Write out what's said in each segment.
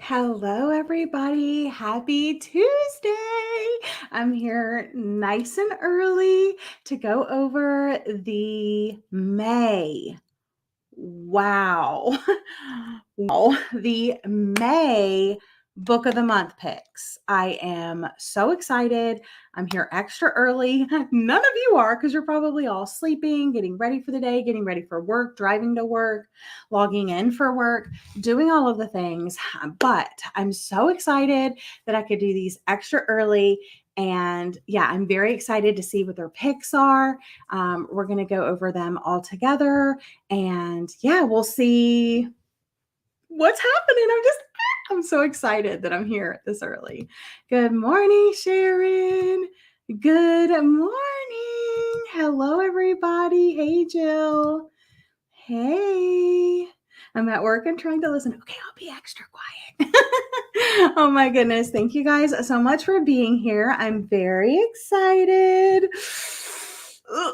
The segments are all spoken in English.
Hello, everybody. Happy Tuesday. I'm here nice and early to go over the May. Wow. Wow. The May book of the month picks. I am so excited. I'm here extra early. None of you are because you're probably all sleeping, getting ready for the day, getting ready for work, driving to work, logging in for work, doing all of the things. But I'm so excited that I could do these extra early. And yeah, I'm very excited to see what their picks are. We're going to go over them all together. And yeah, we'll see what's happening. I'm so excited that I'm here this early. Good morning, Sharon. Good morning. Hello, everybody. Hey, Jill. Hey. I'm at work and trying to listen. Okay, I'll be extra quiet. Oh my goodness. Thank you guys so much for being here. I'm very excited.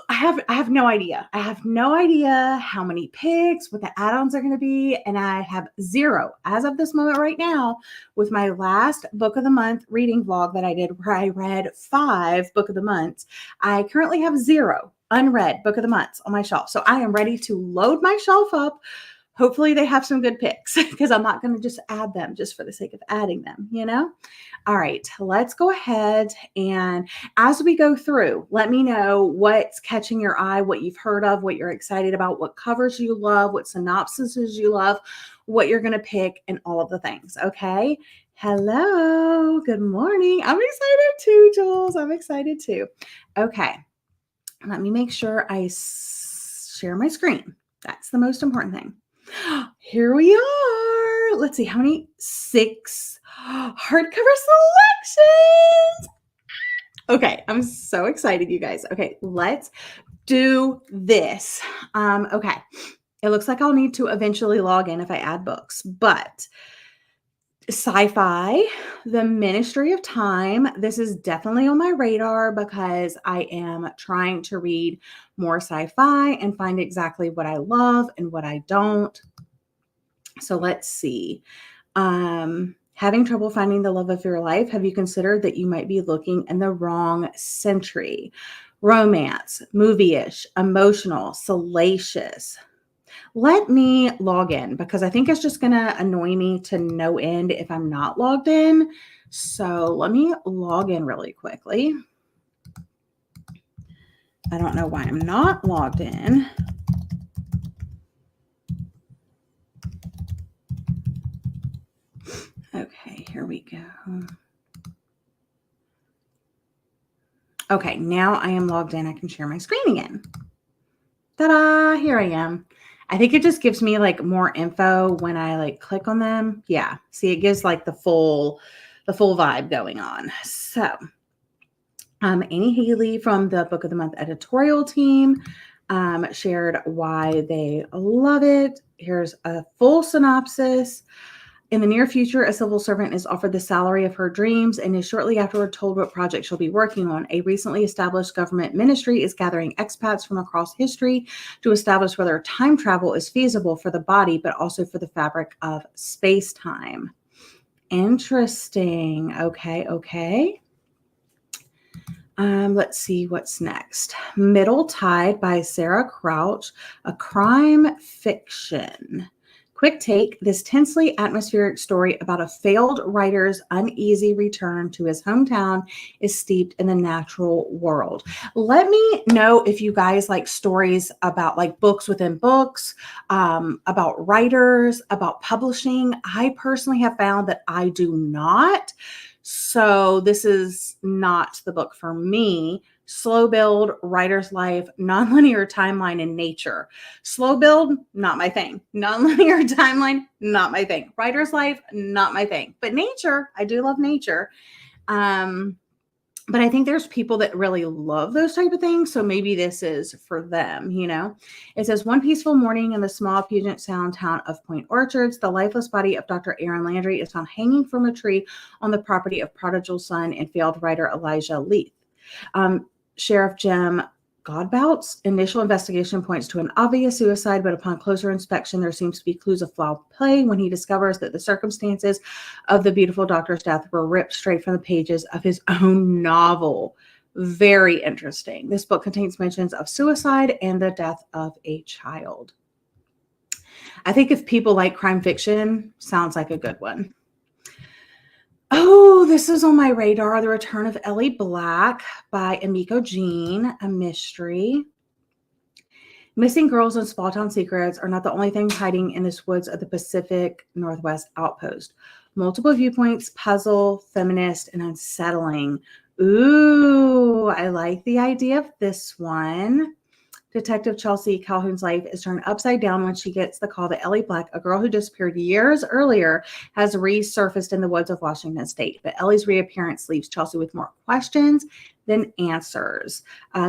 I have no idea. I have no idea how many picks, what the add-ons are going to be, and I have zero as of this moment right now with my last book of the month reading vlog that I did where I read 5 book of the months. I currently have 0 unread book of the months on my shelf. So I am ready to load my shelf up. Hopefully they have some good picks because I'm not going to just add them just for the sake of adding them, you know? All right, let's go ahead and as we go through, let me know what's catching your eye, what you've heard of, what you're excited about, what covers you love, what synopsises you love, what you're going to pick, and all of the things, okay? Hello, good morning. I'm excited too, Jules. I'm excited too. Okay, let me make sure I share my screen. That's the most important thing. Here we are. Let's see, how many? 6 hardcover selections. Okay, I'm so excited, you guys. Okay, let's do this. Okay, it looks like I'll need to eventually log in if I add books, but sci-fi, the Ministry of Time. This is definitely on my radar because I am trying to read more sci-fi and find exactly what I love and what I don't. So let's see. Having trouble finding the love of your life? Have you considered that you might be looking in the wrong century? Romance, movie-ish, emotional, salacious. Let me log in because I think it's just going to annoy me to no end if I'm not logged in. So let me log in really quickly. I don't know why I'm not logged in. Okay, here we go. Okay, now I am logged in. I can share my screen again. Ta-da, here I am. I think it just gives me like more info when I like click on them. Yeah, see, it gives like the full vibe going on. So Annie Haley from the Book of the Month editorial team shared why they love it. Here's a full synopsis. In the near future, a civil servant is offered the salary of her dreams and is shortly afterward told what project she'll be working on. A recently established government ministry is gathering expats from across history to establish whether time travel is feasible for the body, but also for the fabric of space-time. Interesting. Okay. Let's see what's next. Middle Tide by Sarah Crouch, a crime fiction. Quick take, this tensely atmospheric story about a failed writer's uneasy return to his hometown is steeped in the natural world. Let me know if you guys like stories about like books within books, about writers, about publishing. I personally have found that I do not. So this is not the book for me. Slow build, writer's life, nonlinear timeline, and nature. Slow build, not my thing. Nonlinear timeline, not my thing. Writer's life, not my thing. But nature, I do love nature. But I think there's people that really love those type of things. So maybe this is for them, you know. It says, one peaceful morning in the small Puget Sound town of Point Orchards, the lifeless body of Dr. Aaron Landry is found hanging from a tree on the property of prodigal son and failed writer Elijah Leith. Sheriff Jim God bouts. Initial investigation points to an obvious suicide, but upon closer inspection, there seems to be clues of foul play when he discovers that the circumstances of the beautiful doctor's death were ripped straight from the pages of his own novel. Very interesting. This book contains mentions of suicide and the death of a child. I think if people like crime fiction, sounds like a good one. Oh, this is on my radar. The Return of Ellie Black by Emiko Jean, a mystery. Missing girls and small town secrets are not the only things hiding in this woods of the Pacific Northwest outpost. Multiple viewpoints, puzzle, feminist, and unsettling. Ooh, I like the idea of this one. Detective Chelsea Calhoun's life is turned upside down when she gets the call that Ellie Black, a girl who disappeared years earlier, has resurfaced in the woods of Washington State. But Ellie's reappearance leaves Chelsea with more questions than answers.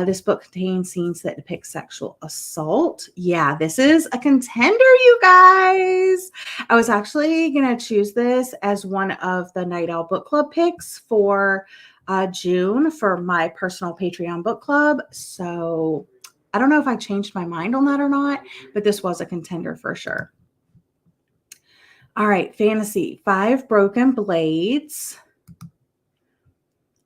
This book contains scenes that depict sexual assault. Yeah, this is a contender, you guys. I was actually going to choose this as one of the Night Owl Book Club picks for June for my personal Patreon book club. So I don't know if I changed my mind on that or not, but this was a contender for sure. All right, fantasy. 5 Broken Blades.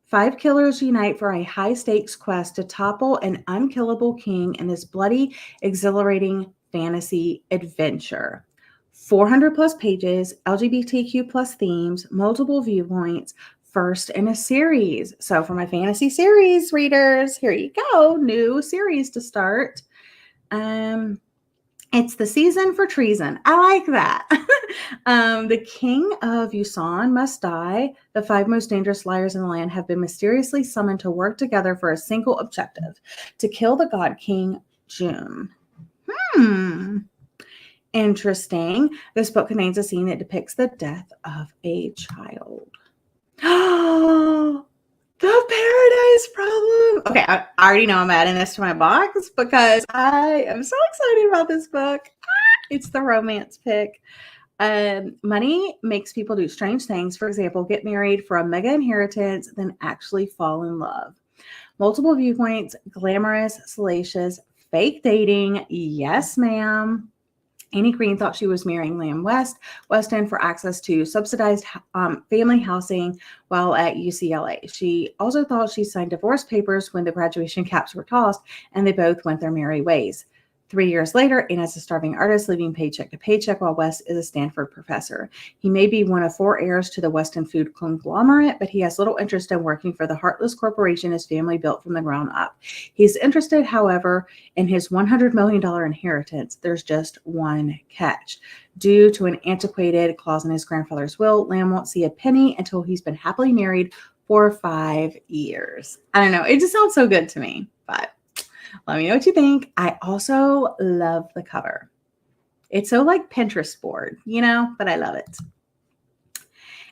5 killers unite for a high-stakes quest to topple an unkillable king in this bloody, exhilarating fantasy adventure. 400 plus pages, LGBTQ plus themes, multiple viewpoints, first in a series. So for my fantasy series readers, here you go. New series to start. It's the season for treason. I like that. The king of Yusan must die. The 5 most dangerous liars in the land have been mysteriously summoned to work together for a single objective, to kill the god king June. Interesting. This book contains a scene that depicts the death of a child. Oh, the Paradise Problem. Okay, I already know I'm adding this to my box because I am so excited about this book. It's the romance pick. Money makes people do strange things. For example, get married for a mega inheritance, then actually fall in love. Multiple viewpoints, glamorous, salacious, fake dating. Yes, ma'am. Annie Green thought she was marrying Lamb Weston for access to subsidized family housing while at UCLA. She also thought she signed divorce papers when the graduation caps were tossed, and they both went their merry ways. 3 years later, Anna's a starving artist living paycheck to paycheck while West is a Stanford professor. He may be one of 4 heirs to the Weston food conglomerate, but he has little interest in working for the heartless corporation his family built from the ground up. He's interested, however, in his $100 million inheritance. There's just one catch. Due to an antiquated clause in his grandfather's will, Lamb won't see a penny until he's been happily married for 5 years. I don't know. It just sounds so good to me, but let me know what you think. I also love the cover. It's so like Pinterest board, but I love it.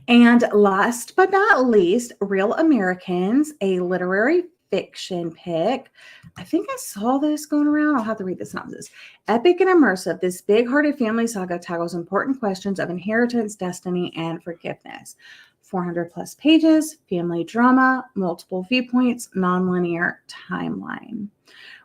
And last but not least, Real Americans, a literary fiction pick. I think I saw this going around. I'll have to read the synopsis. Epic and immersive, this big-hearted family saga tackles important questions of inheritance, destiny, and forgiveness. 400 plus pages, family drama, multiple viewpoints, nonlinear timeline.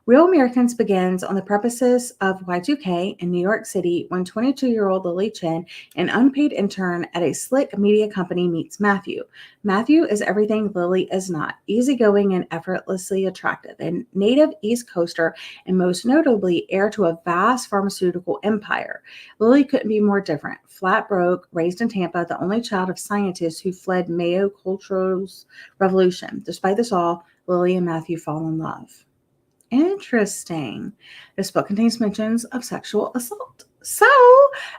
Real Americans begins on the premises of Y2K in New York City when 22-year-old Lily Chen, an unpaid intern at a slick media company, meets Matthew. Matthew is everything Lily is not, easygoing and effortlessly attractive, a native East Coaster and most notably heir to a vast pharmaceutical empire. Lily couldn't be more different. Flat broke, raised in Tampa, the only child of scientists who fled Mayo Culture's revolution. Despite this all, Lily and Matthew fall in love. Interesting. This book contains mentions of sexual assault. So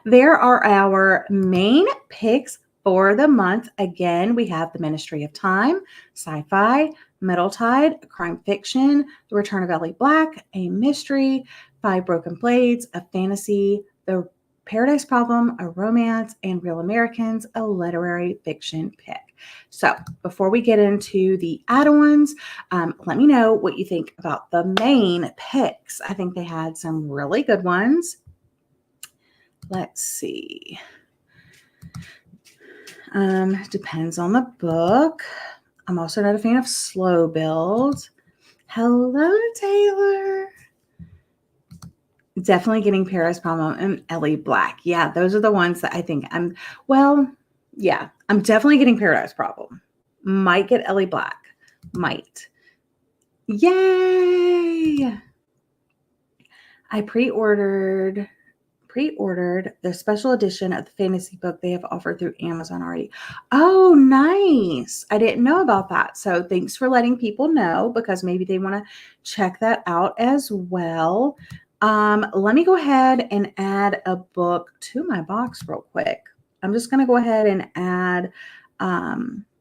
there are our main picks for the month. Again, we have The Ministry of Time, sci-fi, Middle Tide, crime fiction, The Return of Ellie Black, a mystery, 5 Broken Blades, a fantasy, The Paradise Problem, a romance, and Real Americans, a literary fiction pick. So before we get into the add-ons, let me know what you think about the main picks. I think they had some really good ones. Let's see. Depends on the book. I'm also not a fan of slow build. Hello, Taylor. Definitely getting Paris Problem and Ellie Black. Yeah, those are the ones that I think I'm definitely getting Paradise Problem. Might get Ellie Black. Might. Yay! I pre-ordered the special edition of the fantasy book they have offered through Amazon already. Oh, nice. I didn't know about that. So thanks for letting people know, because maybe they want to check that out as well. Let me go ahead and add a book to my box real quick. I'm just going to go ahead and add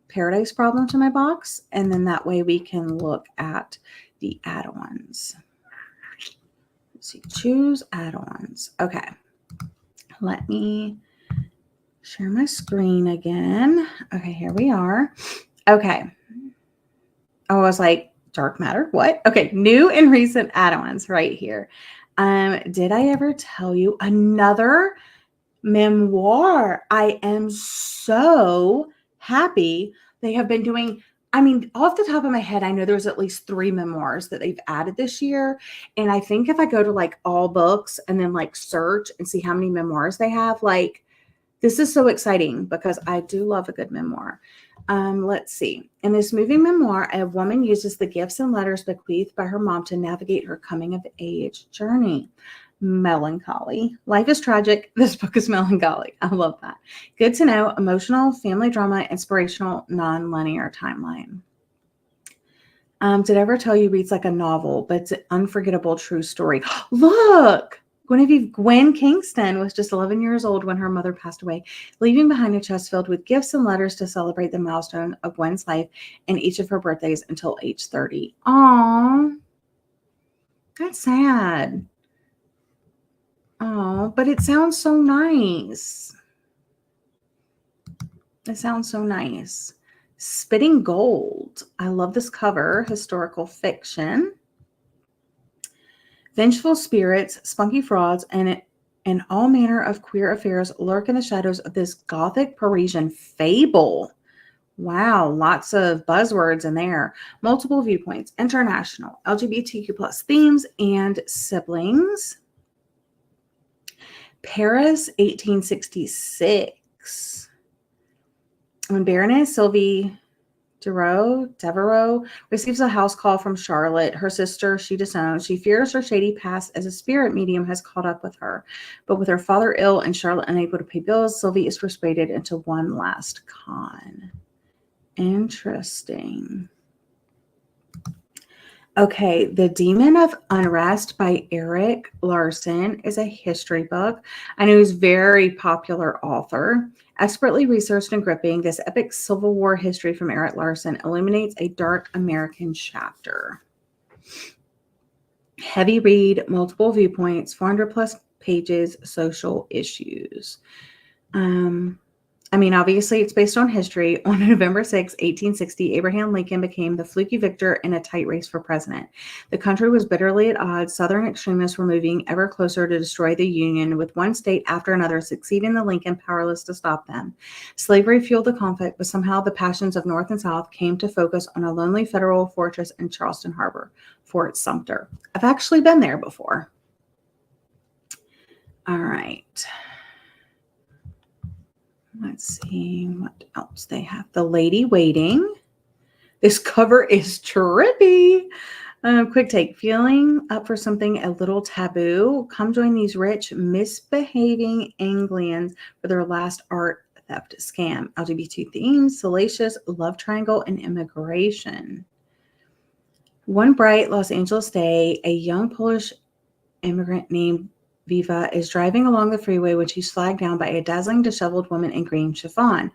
Paradise Problem to my box, and then that way we can look at the add-ons. Let's see, choose add-ons. Okay. Let me share my screen again. Okay, here we are. Okay. I was like, dark matter, what? Okay, new and recent add-ons right here. Did I ever tell you another memoir? I am so happy they have been doing. I mean, off the top of my head, I know there's at least 3 memoirs that they've added this year. And I think if I go to like all books and then like search and see how many memoirs they have, like this is so exciting because I do love a good memoir. Let's see. In this moving memoir, a woman uses the gifts and letters bequeathed by her mom to navigate her coming of age journey. Melancholy. Life is tragic. This book is melancholy. I love that. Good to know. Emotional, family drama, inspirational, non-linear timeline. Did I ever tell you reads like a novel, but it's an unforgettable true story? Look! Gwen Kingston was just 11 years old when her mother passed away, leaving behind a chest filled with gifts and letters to celebrate the milestone of Gwen's life and each of her birthdays until age 30. Aww. That's sad. Oh, but it sounds so nice. It sounds so nice. Spitting Gold. I love this cover. Historical fiction. Vengeful spirits, spunky frauds, and all manner of queer affairs lurk in the shadows of this Gothic Parisian fable. Wow, lots of buzzwords in there. Multiple viewpoints, international, LGBTQ plus themes, and siblings. Paris, 1866. When Baroness Sylvie Devereaux receives a house call from Charlotte, her sister she disowns. She fears her shady past as a spirit medium has caught up with her. But with her father ill and Charlotte unable to pay bills, Sylvie is persuaded into one last con. Interesting. Okay, The Demon of Unrest by Erik Larson is a history book. I know he's a very popular author. Expertly researched and gripping, this epic Civil War history from Erik Larson illuminates a dark American chapter. Heavy read, multiple viewpoints, 400 plus pages, social issues. Obviously, it's based on history. On November 6, 1860, Abraham Lincoln became the fluky victor in a tight race for president. The country was bitterly at odds. Southern extremists were moving ever closer to destroy the Union, with one state after another succeeding the Lincoln powerless to stop them. Slavery fueled the conflict, but somehow the passions of North and South came to focus on a lonely federal fortress in Charleston Harbor, Fort Sumter. I've actually been there before. All right. Let's see what else they have. The Lady Waiting. This cover is trippy. Quick take. Feeling up for something a little taboo? Come join these rich, misbehaving Anglians for their last art theft scam. LGBT themes, salacious, love triangle, and immigration. One bright Los Angeles day, a young Polish immigrant named Viva is driving along the freeway when she's flagged down by a dazzling, disheveled woman in green chiffon.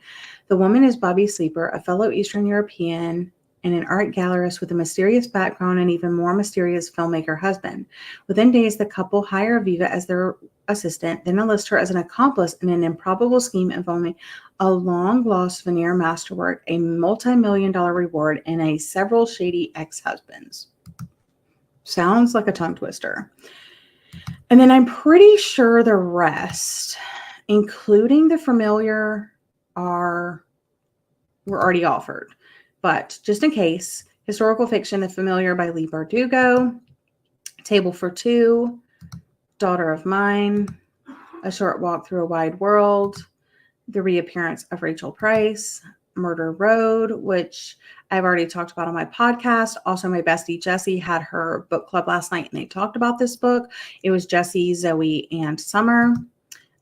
The woman is Bobby Sleeper, a fellow Eastern European and an art gallerist with a mysterious background and even more mysterious filmmaker husband. Within days, the couple hire Viva as their assistant, then enlist her as an accomplice in an improbable scheme involving a long-lost veneer masterwork, a multi-million-dollar reward, and several shady ex-husbands. Sounds like a tongue twister. And then I'm pretty sure the rest, including the familiar, were already offered. But just in case, Historical Fiction, The Familiar by Leigh Bardugo, Table for Two, Daughter of Mine, A Short Walk Through a Wide World, The Reappearance of Rachel Price, Murder Road, which I've already talked about on my podcast. Also, my bestie Jessie had her book club last night and they talked about this book. It was Jessie, Zoe, and Summer.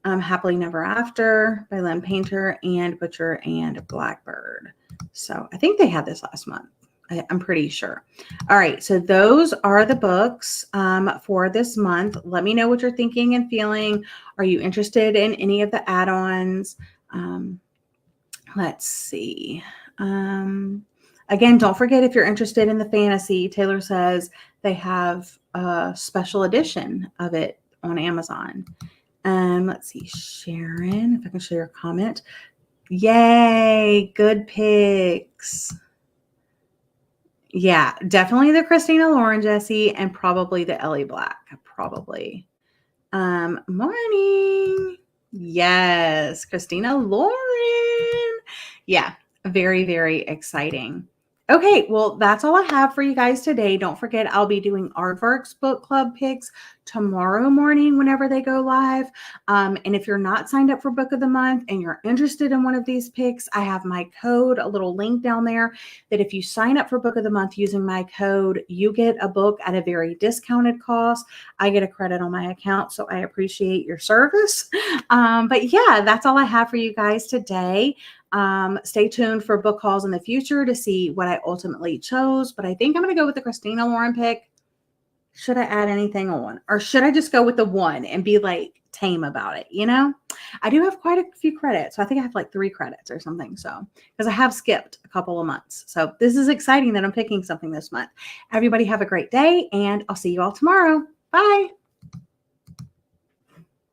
Happily Never After by Lynn Painter, and Butcher and Blackbird. So I think they had this last month. I'm pretty sure. All right. So those are the books for this month. Let me know what you're thinking and feeling. Are you interested in any of the add-ons? Let's see. Again, don't forget, if you're interested in the fantasy, Taylor says they have a special edition of it on Amazon. Let's see, Sharon, if I can show your comment. Yay, good picks. Yeah, definitely the Christina Lauren, Jessie, and probably the Ellie Black. Probably. Morning. Yes, Christina Lauren. Yeah, very, very exciting. Okay, well, that's all I have for you guys today. Don't forget, I'll be doing Aardvark's book club picks tomorrow morning whenever they go live. And if you're not signed up for Book of the Month and you're interested in one of these picks, I have my code, a little link down there, that if you sign up for Book of the Month using my code, you get a book at a very discounted cost. I get a credit on my account, so I appreciate your service. But yeah, that's all I have for you guys today. Stay tuned for book hauls in the future to see what I ultimately chose, but I think I'm going to go with the Christina Lauren pick. Should I add anything on, or should I just go with the one and be like tame about it? You know, I do have quite a few credits. So I think I have like 3 credits or something. So, because I have skipped a couple of months. So this is exciting that I'm picking something this month. Everybody have a great day, and I'll see you all tomorrow. Bye.